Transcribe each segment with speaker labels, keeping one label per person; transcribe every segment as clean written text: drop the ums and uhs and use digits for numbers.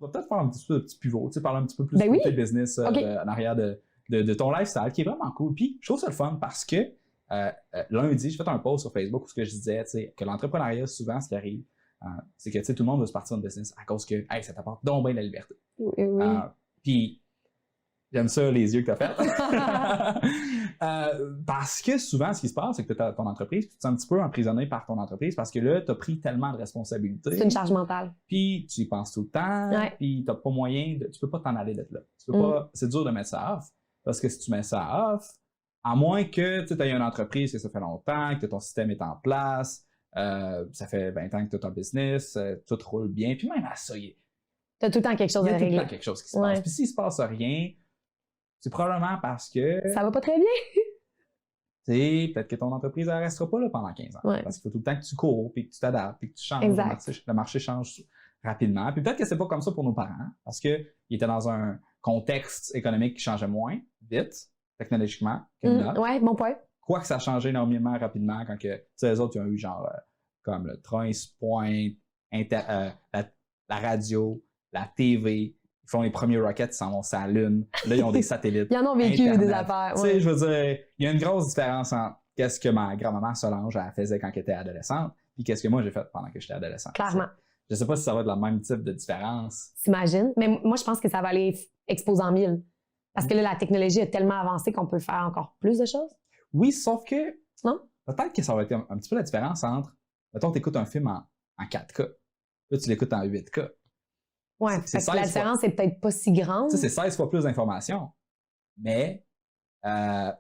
Speaker 1: vas peut-être faire un petit peu de petit pivot, tu sais, parler un petit peu plus
Speaker 2: Ben
Speaker 1: de
Speaker 2: oui.
Speaker 1: côté business
Speaker 2: OK.
Speaker 1: en arrière de ton lifestyle, qui est vraiment cool. Puis, je trouve ça le fun parce que lundi, j'ai fait un post sur Facebook où je disais, tu sais, que l'entrepreneuriat, souvent, ce qui arrive, c'est que, tu sais, tout le monde veut se partir d'un business à cause que, hey, ça t'apporte donc bien de la liberté.
Speaker 2: Oui.
Speaker 1: Puis, j'aime ça, les yeux que tu as fait. Parce que souvent, ce qui se passe, c'est que tu as ton entreprise, puis tu te sens un petit peu emprisonné par ton entreprise parce que là, tu as pris tellement de responsabilités.
Speaker 2: C'est une charge mentale.
Speaker 1: Puis tu y penses tout le temps,
Speaker 2: Ouais.
Speaker 1: puis tu n'as pas moyen de. Tu peux pas t'en aller d'être là. Tu peux pas. C'est dur de mettre ça off. Parce que si tu mets ça off, à moins que tu aies une entreprise que ça fait longtemps, que ton système est en place, ça fait 20 ans que tu as ton business, tout roule bien, puis même à ça, il
Speaker 2: T'as tout le temps quelque chose
Speaker 1: y a
Speaker 2: à
Speaker 1: tout le
Speaker 2: régler.
Speaker 1: temps quelque chose qui se passe. Puis s'il se passe rien, c'est probablement parce que
Speaker 2: Ça va pas très bien.
Speaker 1: peut-être que ton entreprise ne restera pas là pendant 15 ans.
Speaker 2: Ouais.
Speaker 1: Parce qu'il faut tout le temps que tu cours, puis que tu t'adaptes, puis que tu changes.
Speaker 2: Exact.
Speaker 1: Le marché change rapidement. Puis peut-être que c'est pas comme ça pour nos parents, parce qu'ils étaient dans un contexte économique qui changeait moins vite, technologiquement, que là.
Speaker 2: Ouais, bon point.
Speaker 1: Quoique ça a changé énormément rapidement quand que, tu sais, les autres, ils ont eu genre, comme le train se pointe, la radio, la TV, ils font les premiers rockets, ils s'en vont sur la Lune. Là, ils ont des satellites.
Speaker 2: Ils en ont vécu
Speaker 1: Internet.
Speaker 2: des affaires.
Speaker 1: Tu sais, je veux dire, il y a une grosse différence entre qu'est-ce que ma grand-maman Solange elle faisait quand elle était adolescente, puis qu'est-ce que moi j'ai fait pendant que j'étais adolescent.
Speaker 2: Clairement.
Speaker 1: Je sais pas si ça va être le même type de différence.
Speaker 2: T'imagines? Mais moi, je pense que ça va aller exposant 1000. Parce que là, la technologie est tellement avancée qu'on peut faire encore plus de choses.
Speaker 1: Oui, sauf que
Speaker 2: Non?
Speaker 1: peut-être que ça va être un petit peu la différence entre, mettons, tu écoutes un film en 4K, là tu l'écoutes en 8K.
Speaker 2: Ouais, parce que la différence est peut-être pas si grande.
Speaker 1: Tu sais, c'est 16 fois plus d'informations. Mais, toi,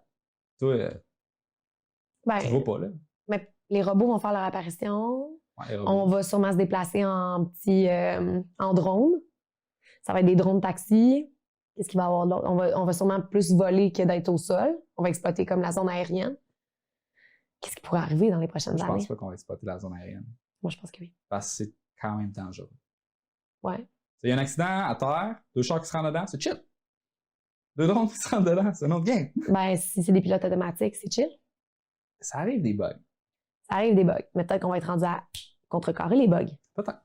Speaker 1: tu vois pas, là.
Speaker 2: Mais les robots vont faire leur apparition.
Speaker 1: Ouais,
Speaker 2: On va sûrement se déplacer en en drone. Ça va être des drones taxis. Qu'est-ce qu'il va y avoir d'autre? On va sûrement plus voler que d'être au sol. On va exploiter comme la zone aérienne. Qu'est-ce qui pourrait arriver dans les prochaines
Speaker 1: Je
Speaker 2: années?
Speaker 1: pense pas qu'on va exploiter la zone aérienne.
Speaker 2: Moi, je pense que oui.
Speaker 1: Parce que c'est quand même dangereux.
Speaker 2: Ouais.
Speaker 1: Il y a un accident à terre, 2 chars qui se rendent dedans, c'est chill. 2 drones qui se rendent dedans, c'est un autre game.
Speaker 2: Ben, si c'est des pilotes automatiques, c'est chill.
Speaker 1: Ça arrive des bugs.
Speaker 2: Ça arrive des bugs. Mais peut-être qu'on va être rendu à contrecarrer les bugs.
Speaker 1: Peut-être.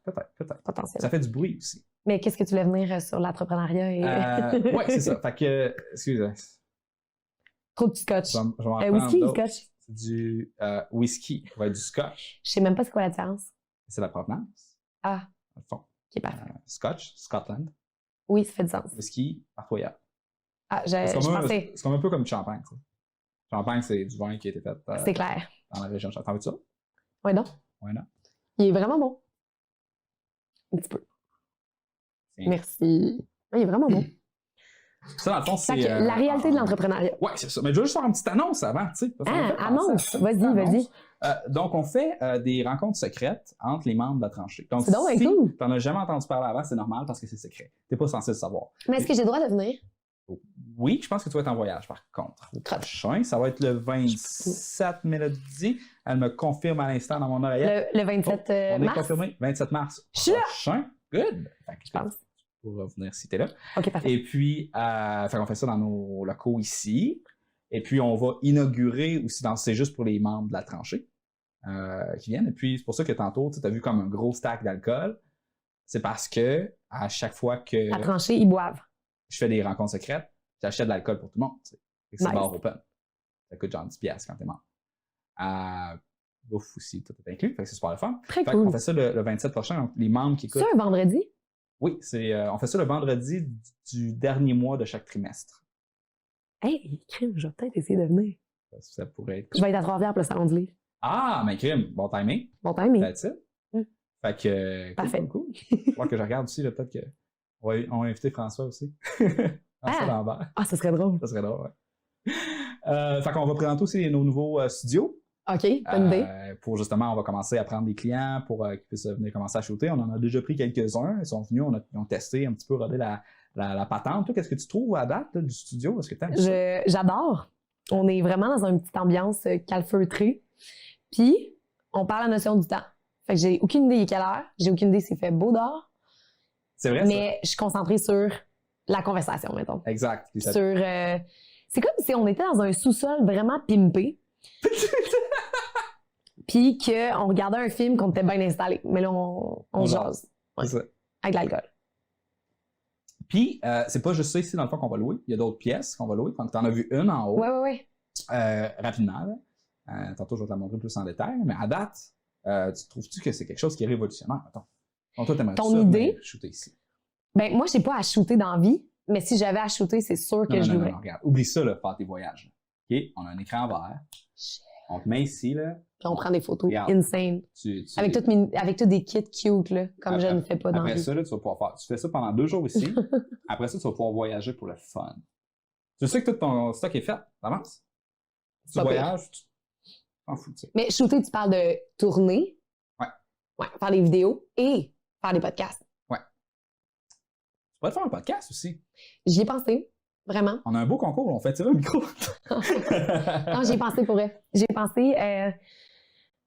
Speaker 2: Potentiellement.
Speaker 1: Ça fait du bruit aussi.
Speaker 2: Mais qu'est-ce que tu voulais venir sur l'entrepreneuriat?
Speaker 1: Oui, c'est ça. Fait que, excusez.
Speaker 2: Trop de scotch.
Speaker 1: Je vais en prendre
Speaker 2: Whisky ou
Speaker 1: d'autres.
Speaker 2: scotch?
Speaker 1: C'est du whisky. Ça va être du scotch.
Speaker 2: Je sais même pas c'est quoi la différence.
Speaker 1: C'est la provenance.
Speaker 2: Ah,
Speaker 1: Dans le fond.
Speaker 2: ok, parfait.
Speaker 1: Scotch, Scotland.
Speaker 2: Oui, ça fait du sens.
Speaker 1: Whisky, parfois ailleurs.
Speaker 2: Ah, je
Speaker 1: C'est
Speaker 2: pensais.
Speaker 1: comme un peu comme du champagne. Ça. Champagne, c'est du vin qui a été fait
Speaker 2: C'est clair.
Speaker 1: dans la région de Champagne. T'en veux ça?
Speaker 2: Oui, non?
Speaker 1: Oui, non.
Speaker 2: Il est vraiment bon. Un petit peu.
Speaker 1: Tiens.
Speaker 2: Merci. Il est vraiment bon.
Speaker 1: Ça, dans le fond,
Speaker 2: Fait
Speaker 1: c'est.
Speaker 2: que la réalité de l'entrepreneuriat.
Speaker 1: Oui, c'est ça. Mais je veux juste faire une petite annonce avant, tu sais. parce qu'on fait penser
Speaker 2: Annonce.
Speaker 1: à ça.
Speaker 2: Vas-y,
Speaker 1: Annonce.
Speaker 2: vas-y.
Speaker 1: Donc, on fait des rencontres secrètes entre les membres de la tranchée. Donc,
Speaker 2: C'est donc
Speaker 1: si
Speaker 2: cool.
Speaker 1: tu n'en as jamais entendu parler avant, c'est normal parce que c'est secret. Tu n'es pas censé le savoir.
Speaker 2: Mais est-ce que j'ai le droit de venir?
Speaker 1: Oui, je pense que tu vas être en voyage, par contre. Au prochain, ça va être le 27 mélodie. Elle me confirme à l'instant dans mon oreillette.
Speaker 2: Le 27
Speaker 1: On est
Speaker 2: mars?
Speaker 1: confirmé, 27 mars.
Speaker 2: Je suis là.
Speaker 1: Prochain. Good. Fait que
Speaker 2: Je pense.
Speaker 1: pour revenir si tu es là.
Speaker 2: OK, parfait.
Speaker 1: Et puis, on fait ça dans nos locaux ici. Et puis, on va inaugurer aussi, c'est juste pour les membres de la tranchée qui viennent. Et puis, c'est pour ça que tantôt, tu as vu comme un gros stack d'alcool. C'est parce que à chaque fois que
Speaker 2: La tranchée, ils boivent.
Speaker 1: je fais des rencontres secrètes, j'achète de l'alcool pour tout le monde. C'est
Speaker 2: Nice.
Speaker 1: bar open. Ça coûte genre 10$ quand t'es membre. Bouffe aussi, tout est inclus. Fait que c'est super le fun.
Speaker 2: Très
Speaker 1: Fait
Speaker 2: cool.
Speaker 1: qu'on fait ça le 27 prochain. Donc, les membres qui écoutent.
Speaker 2: C'est un vendredi?
Speaker 1: Oui, on fait ça le vendredi du dernier mois de chaque trimestre.
Speaker 2: Hey, crime, je vais peut-être essayer de venir.
Speaker 1: Ça pourrait être.
Speaker 2: Je vais être à Trois-Rivières pour le salon du livre.
Speaker 1: Ah, mais crime, bon timing.
Speaker 2: Bon timing.
Speaker 1: That's it.
Speaker 2: Mm.
Speaker 1: Fait que.
Speaker 2: Parfait.
Speaker 1: Cool. Je crois que je regarde aussi, là, peut-être que. On va inviter François aussi. François Lambert.
Speaker 2: Ah, ça serait drôle.
Speaker 1: Ça serait drôle, ouais. Fait qu'on va présenter aussi nos nouveaux studios.
Speaker 2: OK, bonne idée.
Speaker 1: Pour justement, on va commencer à prendre des clients pour qu'ils puissent venir commencer à shooter. On en a déjà pris quelques-uns. Ils sont venus, ils ont testé un petit peu, rodé la patente. Toi, qu'est-ce que tu trouves à date là, du studio? Est-ce que tu aimes ça?
Speaker 2: J'adore. On est vraiment dans une petite ambiance calfeutrée. Puis, on parle la notion du temps. Fait que j'ai aucune idée il est quelle heure. J'ai aucune idée s'il fait beau dehors.
Speaker 1: C'est vrai,
Speaker 2: mais je suis concentrée sur la conversation, mettons.
Speaker 1: Exact. Puis ça...
Speaker 2: c'est comme si on était dans un sous-sol vraiment pimpé. Puis qu'on regardait un film qu'on était bien installé. Mais là, on jase. Ouais. Avec l'alcool.
Speaker 1: Puis, c'est pas juste ça ici, dans le fond, qu'on va louer. Il y a d'autres pièces qu'on va louer. Donc, t'en as vu une en haut.
Speaker 2: Ouais.
Speaker 1: Rapidement, là. Tantôt, je vais te la montrer plus en détail. Mais à date, tu trouves-tu que c'est quelque chose qui est révolutionnaire? Attends. Donc, toi, t'aimerais
Speaker 2: Ton
Speaker 1: ça
Speaker 2: idée?
Speaker 1: shooter ici?
Speaker 2: Ben, moi, j'ai pas à shooter dans la vie, mais si j'avais à shooter, c'est sûr que je louerais.
Speaker 1: Non, regarde. Oublie ça, là, faire tes voyages. OK? On a un écran vert. On te met ici, là.
Speaker 2: Puis on prend des photos
Speaker 1: Regarde.
Speaker 2: insane. Avec tous des kits cute, là, comme je ne fais pas dans la
Speaker 1: Après
Speaker 2: vie.
Speaker 1: ça, là, tu vas pouvoir faire. Tu fais ça pendant 2 jours ici. Après ça, tu vas pouvoir voyager pour le fun. Tu sais que tout ton stock est fait. T'avances. Tu
Speaker 2: Pas
Speaker 1: voyages, tu t'en fous, tu sais.
Speaker 2: Mais shooter, tu parles de tourner.
Speaker 1: Ouais.
Speaker 2: Faire des vidéos et faire des podcasts.
Speaker 1: Ouais. Tu pourrais te faire un podcast aussi.
Speaker 2: J'y ai pensé, vraiment.
Speaker 1: On a un beau concours, on fait tirer le micro.
Speaker 2: Non, j'y ai pensé pour vrai.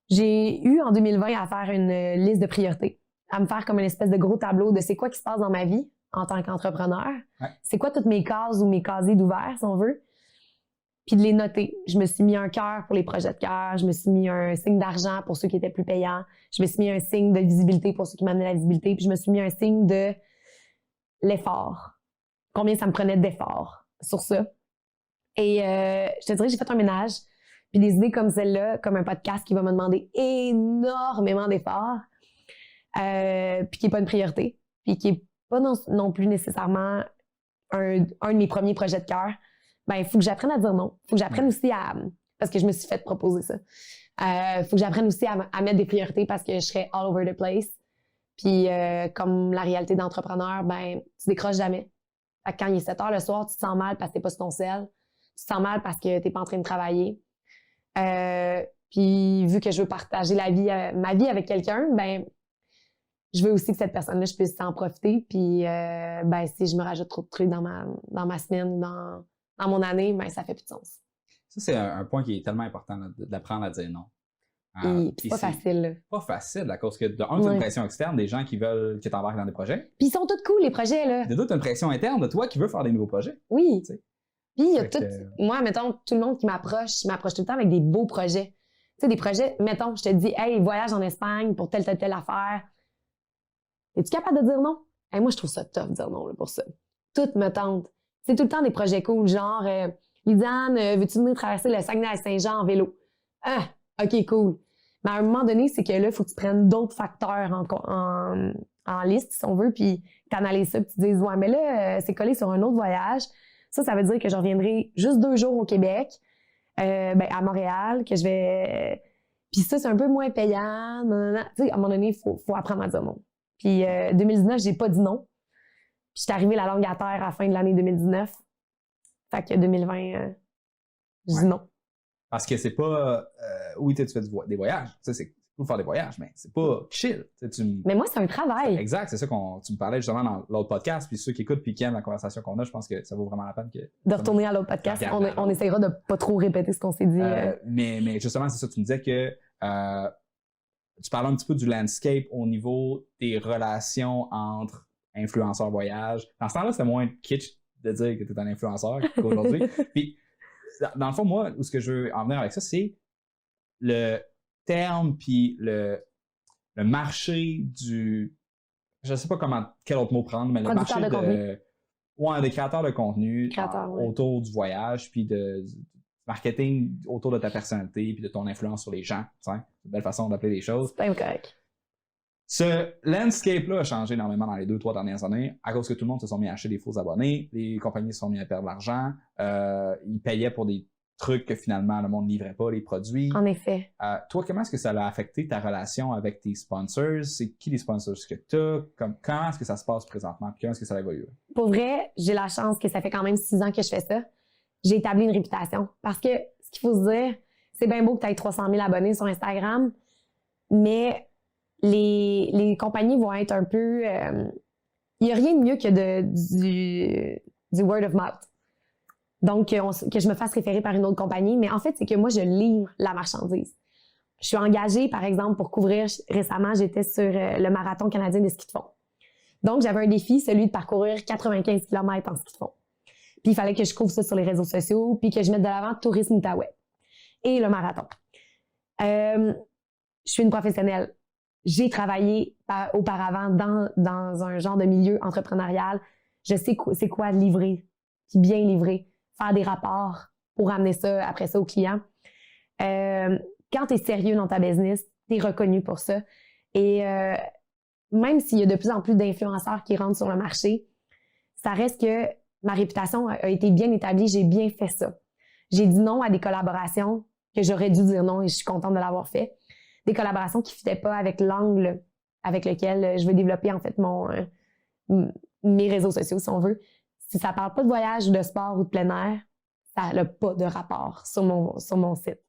Speaker 2: J'ai eu en 2020 à faire une liste de priorités, à me faire comme une espèce de gros tableau de c'est quoi qui se passe dans ma vie en tant qu'entrepreneur.
Speaker 1: Ouais.
Speaker 2: C'est quoi toutes mes cases ou mes casiers d'ouvert, si on veut. Puis de les noter. Je me suis mis un cœur pour les projets de cœur. Je me suis mis un signe d'argent pour ceux qui étaient plus payants. Je me suis mis un signe de visibilité pour ceux qui m'amenaient la visibilité. Puis je me suis mis un signe de l'effort. Combien ça me prenait d'effort sur ça. Et je te dirais que j'ai fait un ménage. Puis des idées comme celle-là, comme un podcast qui va me demander énormément d'efforts, puis qui n'est pas une priorité, puis qui n'est pas non plus nécessairement un de mes premiers projets de cœur, ben il faut que j'apprenne à dire non. Il faut que j'apprenne aussi à... Parce que je me suis fait proposer ça. Il faut que j'apprenne aussi à mettre des priorités parce que je serais all over the place. Puis comme la réalité d'entrepreneur, ben tu décroches jamais. Fait que quand il est 7 heures le soir, tu te sens mal parce que t'es pas sur ton cell. Tu te sens mal parce que t'es pas en train de travailler. Puis vu que je veux partager ma vie avec quelqu'un, ben je veux aussi que cette personne-là, je puisse en profiter. Puis ben si je me rajoute trop de trucs dans ma semaine, dans mon année, ben ça fait plus de sens.
Speaker 1: Ça, c'est un point qui est tellement important là, d'apprendre à dire non.
Speaker 2: Puis c'est pas facile. Là.
Speaker 1: Pas facile à cause que tu as une pression externe, des gens qui veulent que tu embarques dans des projets.
Speaker 2: Puis ils sont tous cool, les projets, là.
Speaker 1: De deux, tu as une pression interne de toi qui veut faire des nouveaux projets.
Speaker 2: Oui.
Speaker 1: T'sais.
Speaker 2: Puis il y a moi, mettons, tout le monde qui m'approche tout le temps avec des beaux projets. Tu sais, des projets, mettons, je te dis, hey, voyage en Espagne pour telle affaire. Es-tu capable de dire non? Hey, moi, je trouve ça tough de dire non là, pour ça. Tout me tente. C'est tout le temps des projets cool, genre, Lisanne, veux-tu venir traverser le Saguenay-Saint-Jean en vélo? Ah, OK, cool. Mais à un moment donné, c'est que là, il faut que tu prennes d'autres facteurs en liste, si on veut, puis tu analyses ça, puis tu te dises, ouais, mais là, c'est collé sur un autre voyage. Ça veut dire que je reviendrai juste 2 jours au Québec, à Montréal, que je vais... Puis ça, c'est un peu moins payant. Tu sais, à un moment donné, il faut apprendre à dire non. Puis 2019, j'ai pas dit non. Puis j'étais arrivée la langue à terre à la fin de l'année 2019. Fait que 2020, je dis non.
Speaker 1: Parce que c'est pas... oui, tu fais des voyages. Tu sais, c'est cool de faire des voyages, mais c'est pas chill.
Speaker 2: Mais moi, c'est un travail.
Speaker 1: Exact, c'est ça tu me parlais justement dans l'autre podcast. Puis ceux qui écoutent puis qui aiment la conversation qu'on a, je pense que ça vaut vraiment la peine
Speaker 2: de retourner à l'autre podcast. On essaiera de pas trop répéter ce qu'on s'est dit.
Speaker 1: Mais justement, c'est ça. Tu me disais que tu parlais un petit peu du landscape au niveau des relations entre influenceurs voyage. Dans ce temps-là, c'était moins kitsch de dire que tu es un influenceur qu'aujourd'hui. Puis, dans le fond, moi, où ce que je veux en venir avec ça, c'est le terme puis le marché du... Je sais pas quel autre mot prendre, mais le marché des créateurs de contenu autour du voyage puis du marketing autour de ta personnalité puis de ton influence sur les gens. C'est une belle façon d'appeler les choses.
Speaker 2: C'est correct.
Speaker 1: Ce landscape-là a changé énormément dans les 2-3 dernières années à cause que tout le monde se sont mis à acheter des faux abonnés, les compagnies se sont mis à perdre de l'argent, ils payaient pour des trucs que finalement le monde ne livrait pas, les produits.
Speaker 2: En effet.
Speaker 1: Toi, comment est-ce que ça a affecté ta relation avec tes sponsors? C'est qui les sponsors que tu as? Comment est-ce que ça se passe présentement? Comment est-ce que ça a évolué?
Speaker 2: Pour vrai, j'ai la chance que ça fait quand même 6 ans que je fais ça. J'ai établi une réputation. Parce que ce qu'il faut se dire, c'est bien beau que tu aies 300 000 abonnés sur Instagram, mais les compagnies vont être un peu... Il n'y a rien de mieux que du word of mouth. Donc, que je me fasse référer par une autre compagnie. Mais en fait, c'est que moi, je livre la marchandise. Je suis engagée, par exemple, pour couvrir... Récemment, j'étais sur le marathon canadien de ski de fond. Donc, j'avais un défi, celui de parcourir 95 km en ski de fond. Puis, il fallait que je couvre ça sur les réseaux sociaux, puis que je mette de l'avant Tourisme Outaouais et le marathon. Je suis une professionnelle. J'ai travaillé auparavant dans un genre de milieu entrepreneurial. Je sais c'est quoi livrer, puis bien livrer, faire des rapports pour amener ça après ça au client. Quand tu es sérieux dans ta business, tu es reconnu pour ça. Et même s'il y a de plus en plus d'influenceurs qui rentrent sur le marché, ça reste que ma réputation a été bien établie, j'ai bien fait ça. J'ai dit non à des collaborations que j'aurais dû dire non et je suis contente de l'avoir fait. Des collaborations qui ne fitaient pas avec l'angle avec lequel je veux développer en fait mes réseaux sociaux, si on veut. Si ça ne parle pas de voyage ou de sport ou de plein air, ça n'a pas de rapport sur mon site.